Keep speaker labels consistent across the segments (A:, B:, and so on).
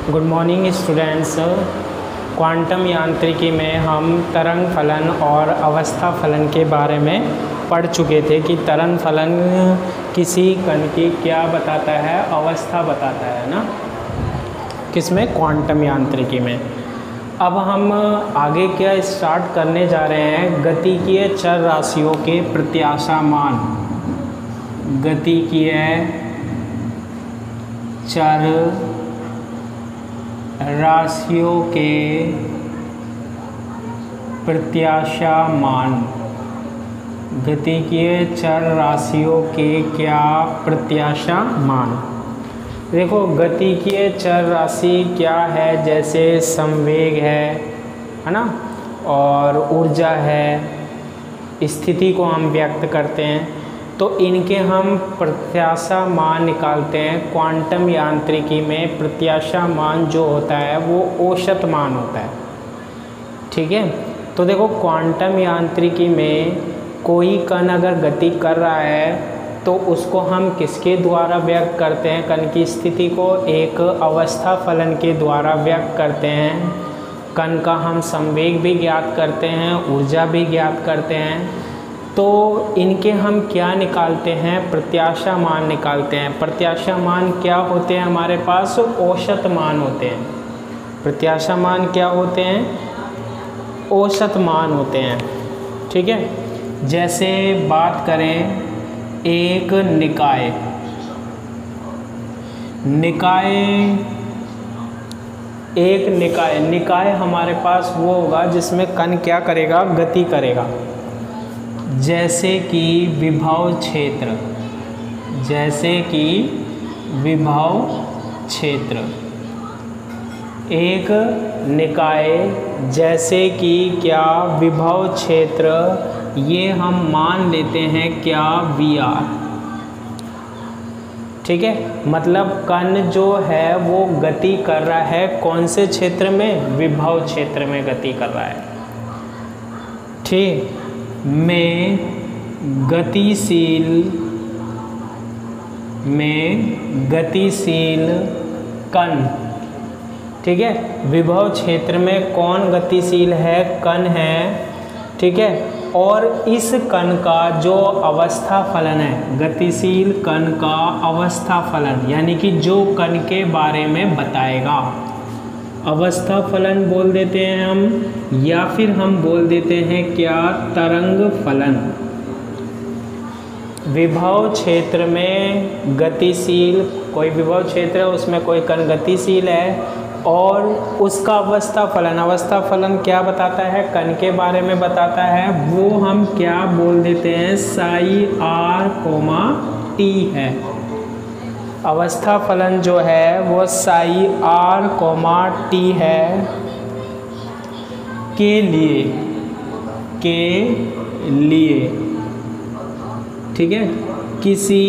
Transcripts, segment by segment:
A: Good morning students. Quantum यांत्रिकी में हम तरंग फलन और अवस्था फलन के बारे में पढ़ चुके थे कि तरंग फलन किसी कण की क्या बताता है, अवस्था बताता है ना, किसमें, क्वांटम यांत्रिकी में। अब हम आगे क्या स्टार्ट करने जा रहे हैं, गतिकीय चर राशियों के प्रत्याशा मान। गतिकीय चर राशियों के प्रत्याशा मान। गतिकीय चर राशियों के क्या प्रत्याशा मान। देखो, गतिकीय चर राशि क्या है, जैसे संवेग है ना, और ऊर्जा है, स्थिति को हम व्यक्त करते हैं, तो इनके हम प्रत्याशा मान निकालते हैं। क्वांटम यांत्रिकी में प्रत्याशा मान जो होता है वो औसत मान होता है, ठीक है। तो देखो, क्वांटम यांत्रिकी में कोई कण अगर गति कर रहा है तो उसको हम किसके द्वारा व्यक्त करते हैं, कण की स्थिति को एक अवस्था फलन के द्वारा व्यक्त करते हैं। कण का हम संवेग भी ज्ञात करते हैं, ऊर्जा भी ज्ञात करते हैं। तो इनके हम क्या निकालते हैं, प्रत्याशा मान निकालते हैं। प्रत्याशा मान क्या होते हैं, हमारे पास औसत मान होते हैं। प्रत्याशा मान क्या होते हैं, औसत मान होते हैं, ठीक है। जैसे बात करें एक निकाय निकाय हमारे पास वो होगा जिसमें कण क्या करेगा, गति करेगा। जैसे कि विभव क्षेत्र, एक निकाय जैसे कि क्या, विभव क्षेत्र, ये हम मान लेते हैं क्या, VR, ठीक है। मतलब कण जो है वो गति कर रहा है कौन से क्षेत्र में, विभव क्षेत्र में गति कर रहा है, ठीक। में गतिशील कण, ठीक है। विभव क्षेत्र में कौन गतिशील है, कण है, ठीक है। और इस कण का जो अवस्था फलन है, गतिशील कण का अवस्था फलन, यानी कि जो कण के बारे में बताएगा, अवस्था फलन बोल देते हैं हम, या फिर हम बोल देते हैं क्या, तरंग फलन। विभव क्षेत्र में गतिशील, कोई विभव क्षेत्र है उसमें कोई कण गतिशील है और उसका अवस्था फलन क्या बताता है, कण के बारे में बताता है, वो हम क्या बोल देते हैं, साई r, t है। अवस्था फलन जो है वो साई r, t है, के लिए, ठीक है। किसी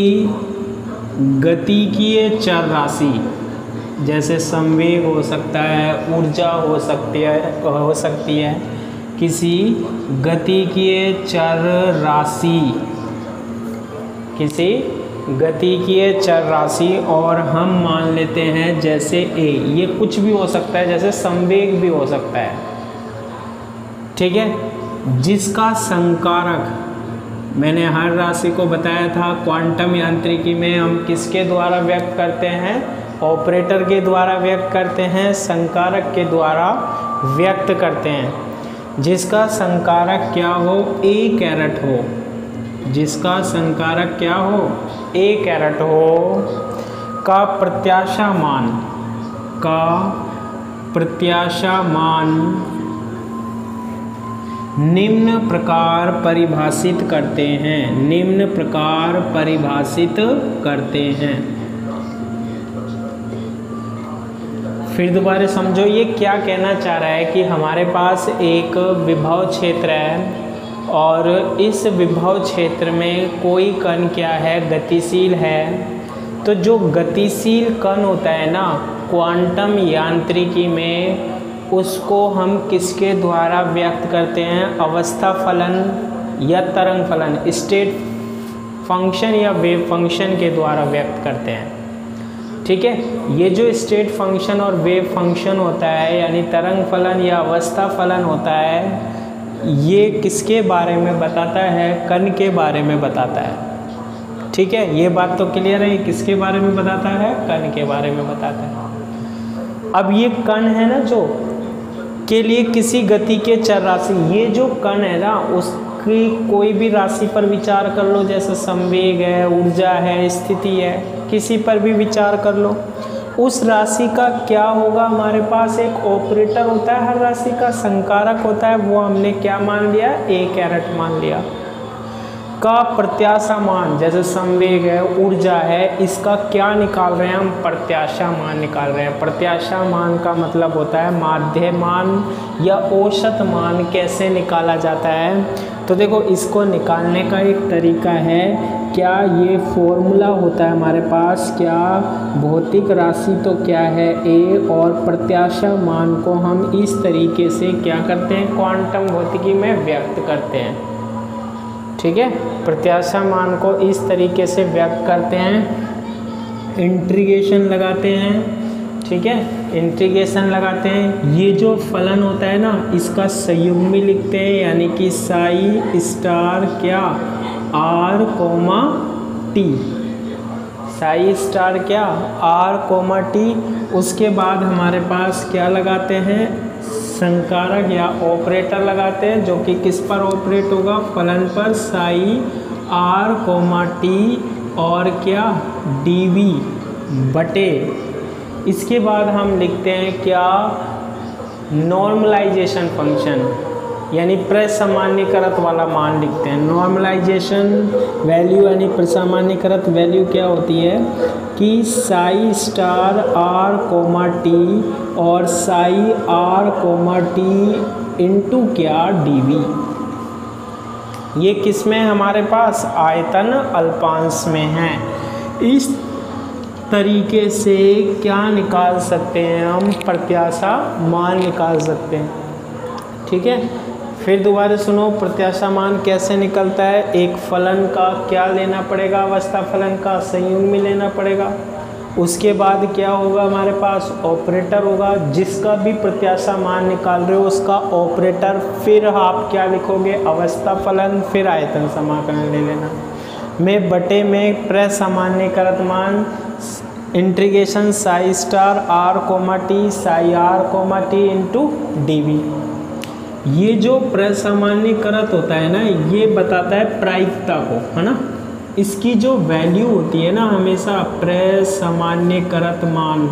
A: गतिकीय चर राशि, जैसे संवेग हो सकता है, ऊर्जा हो सकती है, किसी गतिकीय चर राशि, और हम मान लेते हैं जैसे A, ये कुछ भी हो सकता है, जैसे संवेग भी हो सकता है, ठीक है। जिसका संकारक, मैंने हर राशि को बताया था, क्वांटम यांत्रिकी में हम किसके द्वारा व्यक्त करते हैं, ऑपरेटर के द्वारा व्यक्त करते हैं, संकारक के द्वारा व्यक्त करते हैं। जिसका संकारक क्या हो, A कैरेट हो, जिसका संकारक क्या हो, A कैरेट हो, का प्रत्याशा मान निम्न प्रकार परिभाषित करते हैं। फिर दोबारा समझो, ये क्या कहना चाह रहा है कि हमारे पास एक विभव क्षेत्र है और इस विभव क्षेत्र में कोई कण क्या है, गतिशील है। तो जो गतिशील कण होता है ना, क्वांटम यांत्रिकी में उसको हम किसके द्वारा व्यक्त करते हैं, अवस्था फलन या तरंग फलन, स्टेट फंक्शन या वेव फंक्शन के द्वारा व्यक्त करते हैं। ठीक है। ये जो स्टेट फंक्शन और वेव फंक्शन होता है, यानी तरंग फलन या अवस्था फलन होता है, ये किसके बारे में बताता है? कण के बारे में बताता है। ठीक है, ये बात तो क्लियर है। किसके बारे में बताता है? कण के बारे में बताता है। अब ये कण है ना, जो के लिए किसी गति के चर राशि, ये जो कण है ना, उसकी कोई भी राशि पर विचार कर लो, जैसे संवेग है, ऊर्जा है, स्थिति है, किसी पर भी विचार कर लो। उस राशि का क्या होगा? हमारे पास एक ऑपरेटर होता है, हर राशि का संकारक होता है, वो हमने क्या मान लिया? ए कैरेट मान लिया। का प्रत्याशा मान, जैसे संवेग है, ऊर्जा है, इसका क्या निकाल रहे हैं हम? प्रत्याशा मान निकाल रहे हैं। प्रत्याशा मान का मतलब होता है माध्य मान या औसत मान कैसे निकाला जाता है। तो देखो, इसको निकालने का एक तरीका है, क्या ये फॉर्मूला होता है हमारे पास, क्या भौतिक राशि तो क्या है ए, और प्रत्याशा मान को हम इस तरीके से क्या करते हैं? क्वांटम भौतिकी में व्यक्त करते हैं। ठीक है, प्रत्याशा मान को इस तरीके से व्यक्त करते हैं, इंटीग्रेशन लगाते हैं। ठीक है, इंटीग्रेशन लगाते हैं। ये जो फलन होता है ना, इसका संयुग्मी लिखते हैं, यानी कि साई स्टार क्या? R comma t. Psi star क्या? R comma t. उसके बाद हमारे पास क्या लगाते हैं? संकारक या ऑपरेटर लगाते हैं, जो कि किस पर ऑपरेट होगा? फलन पर, साई आर कोमा टी और क्या? डीवी बटे। इसके बाद हम लिखते हैं क्या? नॉर्मलाइजेशन फंक्शन, यानी प्रसामान्यीकृत वाला मान लिखते हैं। नॉर्मलाइजेशन वैल्यू यानी प्रसामान्यीकृत वैल्यू क्या होती है कि psi star r comma t और psi r comma t into क्या? डीवी। ये किस में हमारे पास? आयतन अल्पांश में है। इस तरीके से क्या निकाल सकते हैं हम? प्रत्याशा मान निकाल सकते हैं। ठीक है, फिर दोबारा सुनो, प्रत्याशा मान कैसे निकलता है? एक फलन का क्या लेना पड़ेगा? अवस्था फलन का संयुग्मी लेना पड़ेगा। उसके बाद क्या होगा? हमारे पास ऑपरेटर होगा, जिसका भी प्रत्याशा मान निकाल रहे हो उसका ऑपरेटर, फिर आप क्या लिखोगे? अवस्था फलन, फिर आयतन समाकलन ले लेना। में बटे में प्रसामान्यीकृत मान, integration psi star r comma t, psi r comma t into dv. ये जो प्रसामान्यीकृत होता है ना, ये बताता है प्रायिकता को, है ना। इसकी जो वैल्यू होती है ना, हमेशा प्रसामान्यीकृत मान,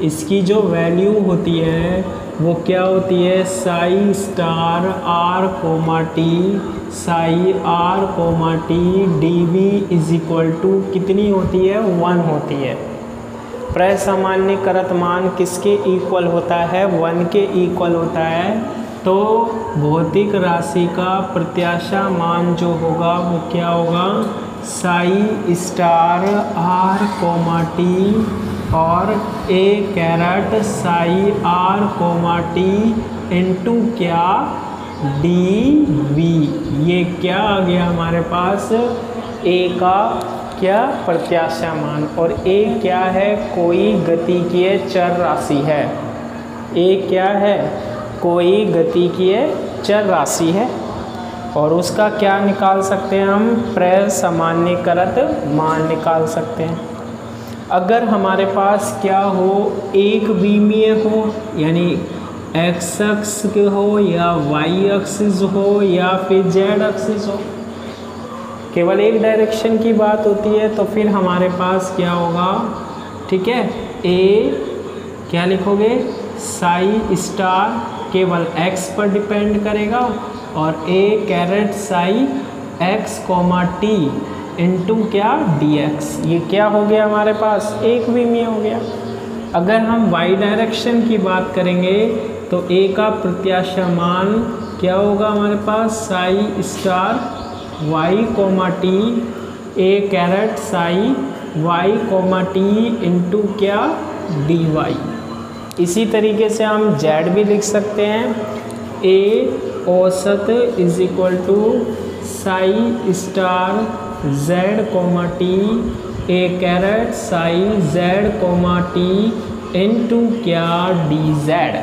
A: इसकी जो वैल्यू होती है वो क्या होती है? Psi star r comma t, psi r comma t dv is equal to कितनी होती है? 1 होती है। प्रसामान्यीकृत मान किसके इक्वल होता है? 1 के इक्वल होता है। तो भौतिक राशि का प्रत्याशा मान जो होगा वो क्या होगा? Psi star r comma t और a caret psi r comma t into क्या? D v. ये क्या आ गया हमारे पास? ए का क्या? प्रत्याशा मान। और ए क्या है? कोई गतिकीय चर राशि है। ए क्या है? कोई गतिकीय चर राशि है। और उसका क्या निकाल सकते हैं हम? प्रसामान्यीकृत मान निकाल सकते हैं। अगर हमारे पास क्या हो? एक विमीय हो, यानी एक्स अक्ष हो या वाई एक्सिस हो या फिर जेड एक्सिस हो, केवल एक डायरेक्शन की बात होती है, तो फिर हमारे पास क्या होगा? ठीक है, ए क्या लिखोगे? साई स्टार केवल x पर डिपेंड करेगा और a caret psi x comma t into क्या? dx। ये क्या हो गया हमारे पास? एक विमीय हो गया। अगर हम y डायरेक्शन की बात करेंगे तो a का प्रत्याशा मान क्या होगा हमारे पास? Psi star y comma t a caret psi y comma t into क्या? dy। इसी तरीके से हम z भी लिख सकते हैं। a औसत is equal to psi star z comma t a caret psi z comma t into क्या डी जेड।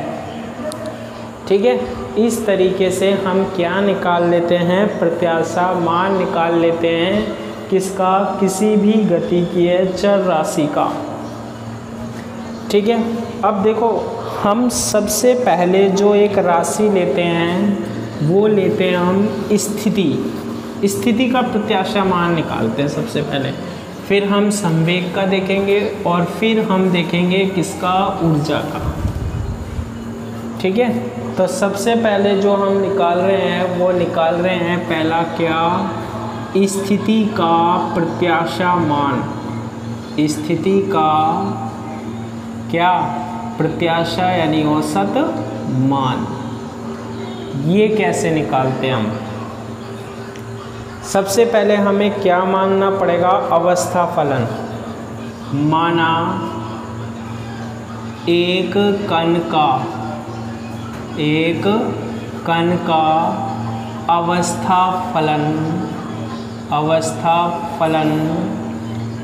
A: ठीक है, इस तरीके से हम क्या निकाल लेते हैं, प्रत्याशा मान निकाल लेते हैं किसका, किसी भी गतिकीय चर राशि का। ठीक है, अब देखो हम सबसे पहले जो एक राशि लेते हैं वो लेते हैं हम स्थिति का प्रत्याशा मान निकालते हैं सबसे पहले, फिर हम संवेग का देखेंगे और फिर हम देखेंगे किसका, ऊर्जा का। ठीक है, तो सबसे पहले जो हम निकाल रहे हैं वो निकाल रहे हैं पहला क्या, स्थिति का प्रत्याशा मान। स्थिति का क्या, प्रत्याशा यानी औसत मान। ये कैसे निकालते हैं हम, सबसे पहले हमें क्या मानना पड़ेगा, अवस्था फलन। माना एक कण का अवस्था फलन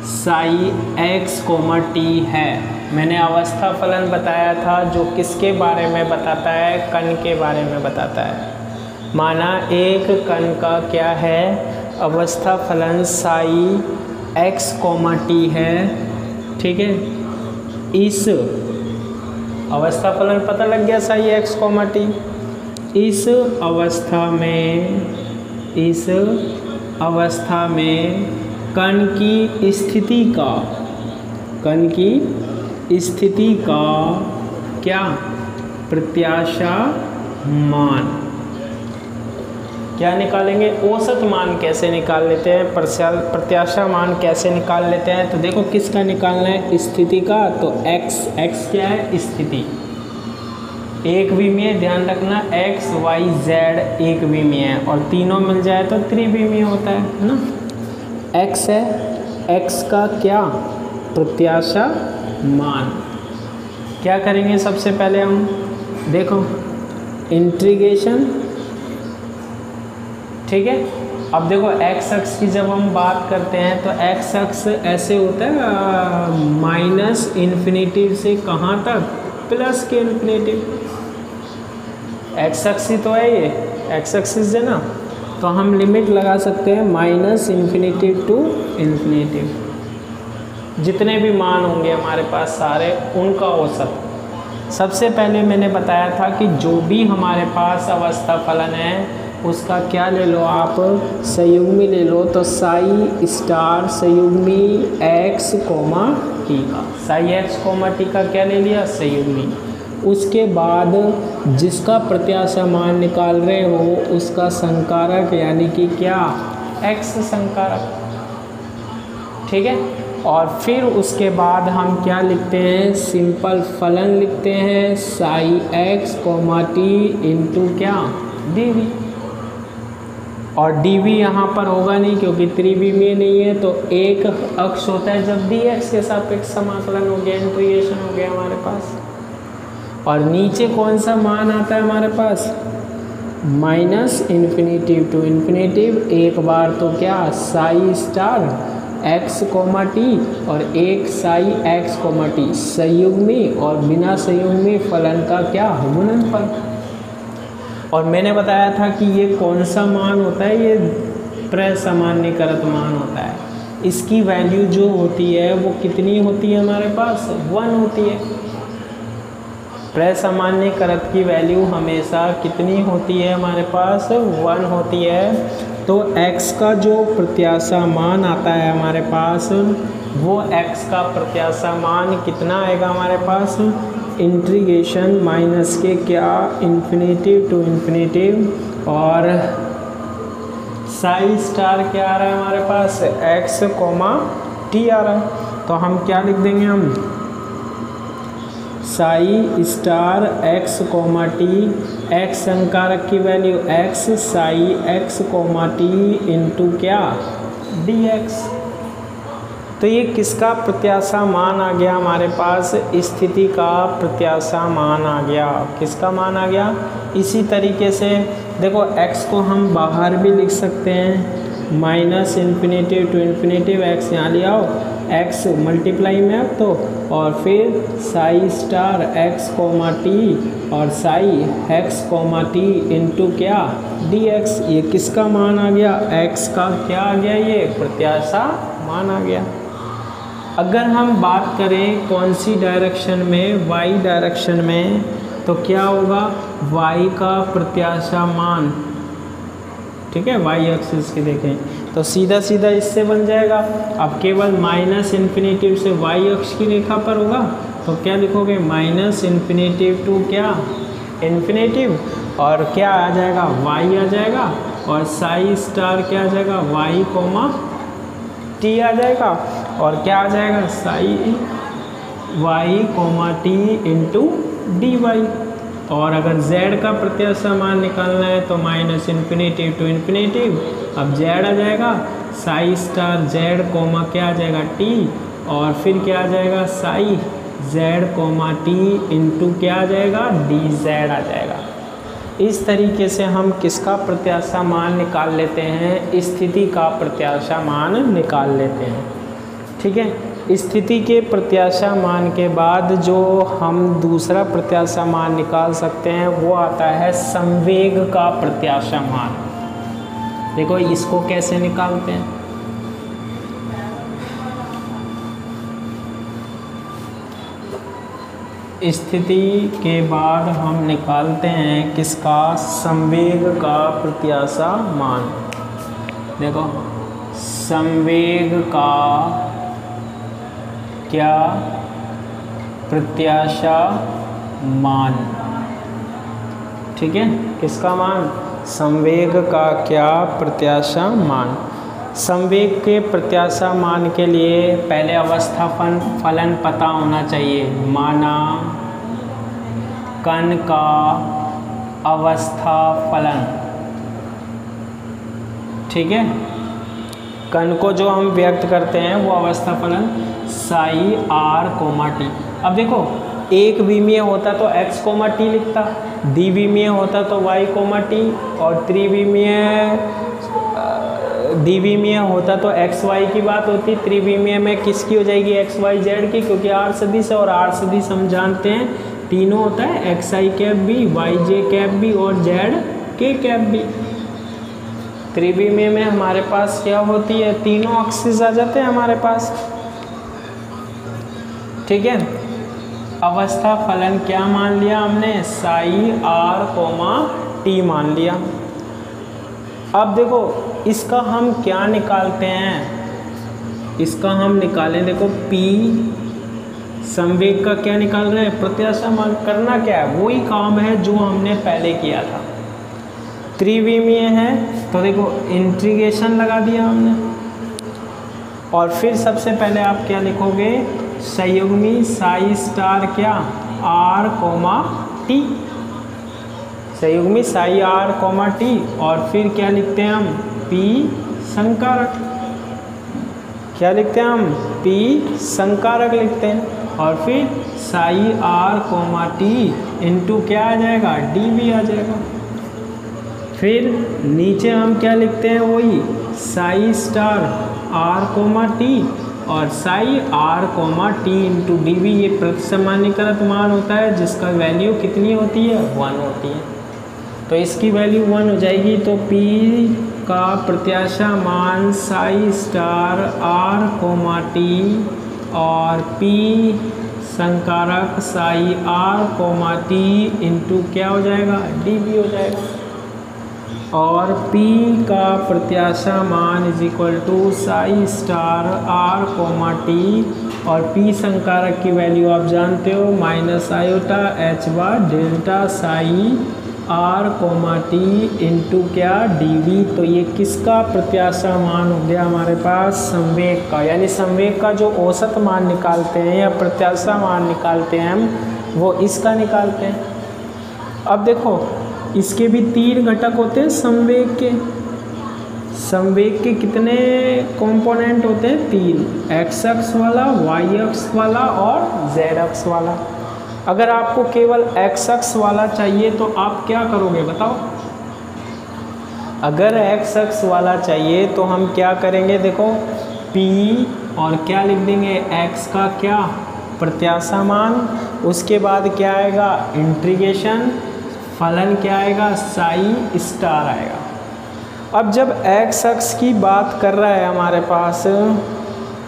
A: साई एक्स कोमा टी है। मैंने अवस्था फलन बताया था जो किसके बारे में बताता है, कण के बारे में बताता है। माना एक कण का क्या है, अवस्था फलन साई एक्स कोमा टी है। ठीक है, इस अवस्था फलन पता लग गया, साई एक्स कोमा टी। इस अवस्था में कण की स्थिति का क्या, प्रत्याशा मान। क्या निकालेंगे, औसत मान कैसे निकाल लेते हैं, प्रत्याशा मान कैसे निकाल लेते हैं। तो देखो किसका निकालना है, स्थिति का। तो x क्या है, स्थिति, एक विमीय, ध्यान रखना x y z एक विमीय है और तीनों मिल जाए तो त्रिविमीय होता है ना। x है, x का क्या, प्रत्याशा मान। क्या करेंगे सबसे पहले हम, देखो इंटीग्रेशन। ठीक है, अब देखो x अक्ष की जब हम बात करते हैं तो x अक्ष ऐसे होता है माइनस इन्फिनिटी से कहाँ तक, प्लस के इन्फिनिटी। x अक्ष ही तो है ये, x एक्सिस है ना, तो हम लिमिट लगा सकते हैं माइनस इन्फिनिटी टू इन्फिनिटी। जितने भी मान होंगे हमारे पास सारे, उनका औसत। सबसे पहले मैंने बताया था कि जो भी हमारे पास अवस्था फलन है उसका क्या ले लो आप, संयुग्मी ले लो। तो साई स्टार संयुग्मी एक्स कोमा टी का, साई एक्स कोमा टी का क्या ले लिया, संयुग्मी। उसके बाद जिसका प्रत्याशा मान निकाल रहे हो उसका संकारक यानी कि क्या, एक्स संकारक। ठीक है, और फिर उसके बाद हम क्या लिखते हैं, सिंपल फलन लिखते हैं psi x comma t into क्या, डी वी। और डी वी यहाँ पर होगा नहीं क्योंकि त्रिविमीय नहीं है, तो एक अक्ष होता है जब डी एक्स के सापेक्ष समाकलन हो गया, इंटीग्रेशन हो गया हमारे पास। और नीचे कौन सा मान आता है हमारे पास, माइनस इन्फिनिटी टू इन्फिनिटी। एक बार तो क्या, psi star x comma t और एक साई एक्स कोमा टी संयुग्मी और बिना संयुग्मी फलन का क्या, गुणनफल। और मैंने बताया था कि ये कौन सा मान होता है, ये प्रसामान्यीकृत मान होता है। इसकी वैल्यू जो होती है वो कितनी होती है हमारे पास, 1 होती है। प्रसामान्यीकृत की वैल्यू हमेशा कितनी होती है हमारे पास, 1 होती है। तो x का जो प्रत्याशा मान आता है हमारे पास, वो x का प्रत्याशा मान कितना आएगा हमारे पास, इंटीग्रेशन माइनस के क्या, इन्फिनिटी टू इन्फिनिटी। और साई स्टार क्या आ रहा है हमारे पास, x कोमा टी आ रहा है। तो हम क्या लिख देंगे, हम psi star x comma t, x संकारक की value x psi x comma t into क्या, डी एक्स। तो ये किसका प्रत्याशा मान आ गया हमारे पास, स्थिति का प्रत्याशा मान आ गया। किसका मान आ गया, इसी तरीके से देखो x को हम बाहर भी लिख सकते हैं, minus infinity to infinity, x यहाँ ले आओ x मल्टीप्लाई में अब तो, और फिर psi star x comma t और psi x comma t into क्या dx। ये किसका मान आ गया, x का क्या आ गया, ये प्रत्याशा मान आ गया। अगर हम बात करें कौन सी डायरेक्शन में, y डायरेक्शन में, तो क्या होगा y का प्रत्याशा मान, ठीक है, y एक्सिस की देखें तो सीधा सीधा इससे बन जाएगा। अब केवल माइनस इन्फिनेटिव से y अक्ष की रेखा पर होगा तो क्या लिखोगे, माइनस इन्फिनेटिव टू क्या इन्फिनेटिव, और क्या आ जाएगा y आ जाएगा, और साई स्टार क्या आ जाएगा y कोमा टी आ जाएगा, और क्या आ जाएगा psi y comma t into d y. और अगर z का प्रत्याशा मान निकालना है तो माइनस इन्फिनेटिव टू इन्फिनेटिव, अब z आ जाएगा साई स्टार z कोमा क्या आ जाएगा t, और फिर क्या आ जाएगा psi z comma t into क्या आ जाएगा dz आ जाएगा। इस तरीके से हम किसका प्रत्याशा मान निकाल लेते हैं, स्थिति का प्रत्याशा मान निकाल लेते हैं, ठीक है। स्थिति के प्रत्याशा मान के बाद जो हम दूसरा प्रत्याशा मान निकाल सकते हैं वो आता है संवेग का प्रत्याशा मान। देखो इसको कैसे निकालते हैं, स्थिति के बाद हम निकालते हैं किसका, संवेग का प्रत्याशा मान। देखो संवेग का क्या प्रत्याशा मान, ठीक है, किसका मान, संवेग का क्या प्रत्याशा मान। संवेग के प्रत्याशा मान के लिए पहले अवस्था फलन पता होना चाहिए। माना कण का अवस्था फलन, ठीक है, कण को जो हम व्यक्त करते हैं वो अवस्था फलन साई आर कोमा टी। अब देखो एक विमीय होता तो x कोमा टी लिखता, द्विविमीय होता तो y कोमा टी, और द्विविमीय होता तो x y की बात होती, त्रिविमीय में किसकी हो जाएगी x y z की, क्योंकि r सदिश है और r सदिश हम जानते हैं तीनों होता है x i कैप भी, y j कैप भी और z k कैप भी। त्रिविमीय में हमारे पास क्या होती है, तीनों एक्सिस आ जाते हैं हमारे पास, ठीक है। अवस्था फलन क्या मान लिया हमने, साई आर कोमा टी मान लिया। अब देखो इसका हम क्या निकालते हैं, इसका हम निकालें, देखो P संवेग का क्या निकाल रहे हैं, प्रत्याशा मान। करना क्या है, वही काम है जो हमने पहले किया था। त्रिविमीय है तो देखो इंटीग्रेशन लगा दिया हमने, और फिर सबसे पहले आप क्या लिखोगे, संयुग्मी साई स्टार क्या आर कोमा टी, संयुग्मी साई आर कोमा टी, और फिर क्या लिखते हैं हम पी संकारक, क्या लिखते हैं हम पी संकारक लिखते हैं, और फिर psi r comma t into क्या आ जाएगा डी भी आ जाएगा। फिर नीचे हम क्या लिखते हैं, वही psi star r comma t और psi r comma t into d v. ये प्रतिसामान्यीकृत मान होता है जिसका वैल्यू कितनी होती है, 1 होती है। तो इसकी वैल्यू 1 हो जाएगी, तो P का प्रत्याशा मान psi star r comma t और P संकारक psi r comma t into क्या हो जाएगा डी वी हो जाएगा। और P का प्रत्याशा मान is equal to psi star r comma t और P संकारक की वैल्यू आप जानते हो minus iota h bar delta psi r comma t into क्या डी वी। तो ये किसका प्रत्याशा मान हो गया हमारे पास, संवेग का। यानी संवेग का जो औसत मान निकालते हैं या प्रत्याशा मान निकालते हैं हम, वो इसका निकालते हैं। अब देखो इसके भी 3 घटक होते हैं संवेग के। संवेग के कितने कंपोनेंट होते हैं, 3, एक्स अक्ष वाला, वाई अक्ष वाला और जेड अक्ष वाला। अगर आपको केवल एक्स अक्ष वाला चाहिए तो आप क्या करोगे बताओ। अगर एक्स अक्ष वाला चाहिए तो हम क्या करेंगे, देखो P और क्या लिख देंगे x का क्या प्रत्याशा मान, उसके बाद क्या आएगा इंटीग्रेशन, फलन क्या आएगा साई स्टार आएगा। अब जब x अक्ष की बात कर रहा है हमारे पास,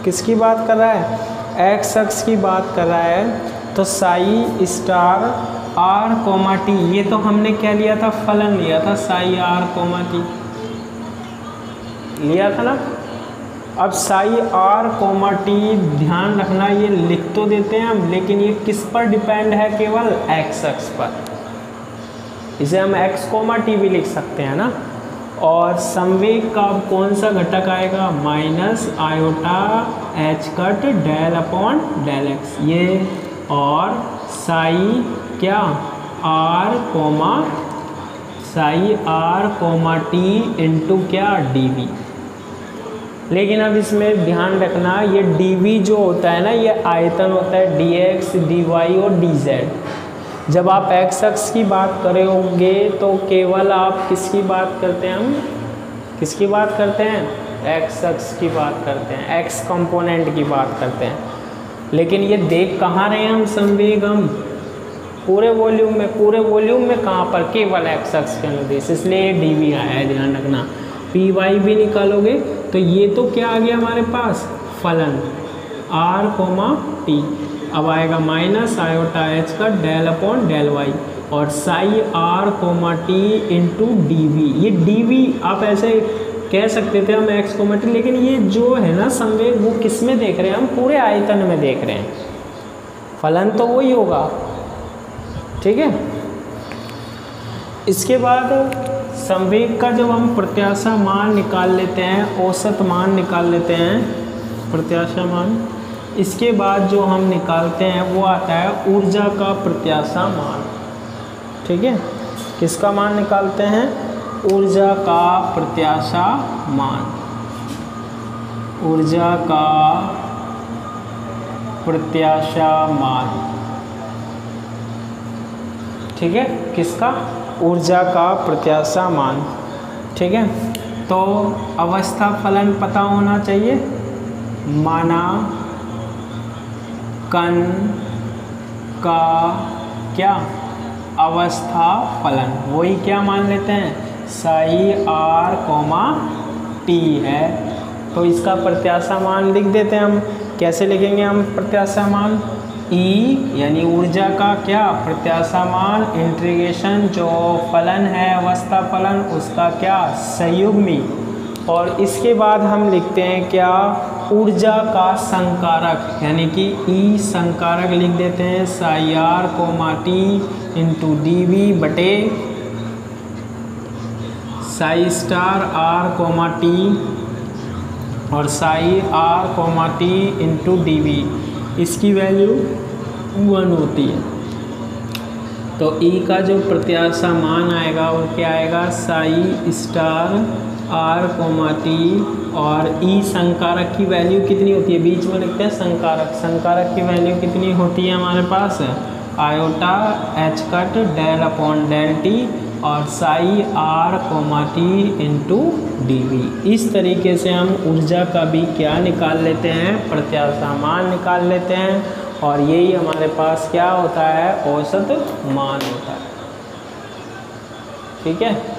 A: किसकी बात कर रहा है x अक्ष की बात कर रहा है, तो psi star r comma t, ये तो हमने क्या लिया था फलन लिया था साई r कोमा टी लिया था ना। अब साई r कोमा टी ध्यान रखना ये लिख तो देते हैं हम, लेकिन ये किस पर डिपेंड है केवल x अक्ष पर, इसे हम x कोमा टी भी लिख सकते हैं ना। और संवेग का कौन सा घटक आएगा minus iota h cut del upon del x ये, और साई क्या आर कोमा टी इंटू क्या डी वी। लेकिन अब इसमें ध्यान रखना ये डी वी जो होता है ना ये आयतन होता है डी एक्स डी वाई और डी जेड। जब आप x अक्ष की बात करोगे तो केवल आप किसकी बात करते हैं, हम किसकी बात करते हैं x अक्ष की बात करते हैं, x कंपोनेंट की बात करते हैं। लेकिन ये देख कहाँ रहे हैं हम संवेग, हम पूरे वॉल्यूम में कहाँ पर केवल x अक्ष के अनुदेश, इसलिए ये dv आया है, ध्यान रखना। पी वाई भी निकालोगे तो ये तो क्या आ गया हमारे पास फलन r कोमा टी, अब आएगा माइनस आयोटा एच का डेल अपॉन डेल वाई और psi r comma t into d v. ये डी वी आप ऐसे कह सकते थे हम एक्स कोमा टी, लेकिन ये जो है ना संवेग वो किस में देख रहे हैं हम, पूरे आयतन में देख रहे हैं, फलन तो वही होगा, ठीक है। इसके बाद संवेग का जब हम प्रत्याशा मान निकाल लेते हैं, औसत मान निकाल लेते हैं, प्रत्याशा मान, इसके बाद जो हम निकालते हैं वो आता है ऊर्जा का प्रत्याशा मान, ठीक है। किसका मान निकालते हैं, ऊर्जा का प्रत्याशा मान, ऊर्जा का प्रत्याशा मान, ठीक है, किसका ऊर्जा का प्रत्याशा मान, ठीक है। तो अवस्था फलन पता होना चाहिए, माना कण का क्या अवस्था फलन, वही क्या मान लेते हैं साई आर कोमा टी है, तो इसका प्रत्याशा मान लिख देते हैं हम। कैसे लिखेंगे हम प्रत्याशा मान, ई यानी ऊर्जा का क्या प्रत्याशा मान इंटीग्रेशन जो फलन है अवस्था फलन उसका क्या संयुग्मी, और इसके बाद हम लिखते हैं क्या ऊर्जा का संकारक, यानी कि ई संकारक लिख देते हैं psi r comma t into d v बटे psi star r comma t और psi r comma t into d v, इसकी वैल्यू 1 होती है। तो ई का जो प्रत्याशा मान आएगा वो क्या आएगा psi star r comma t, और ई संकारक की वैल्यू कितनी होती है, बीच में लिखते हैं संकारक, संकारक की वैल्यू कितनी होती है हमारे पास iota h cut del upon del t और psi r comma t into d v. इस तरीके से हम ऊर्जा का भी क्या निकाल लेते हैं प्रत्याशा मान निकाल लेते हैं, और यही हमारे पास क्या होता है औसत मान होता है, ठीक है।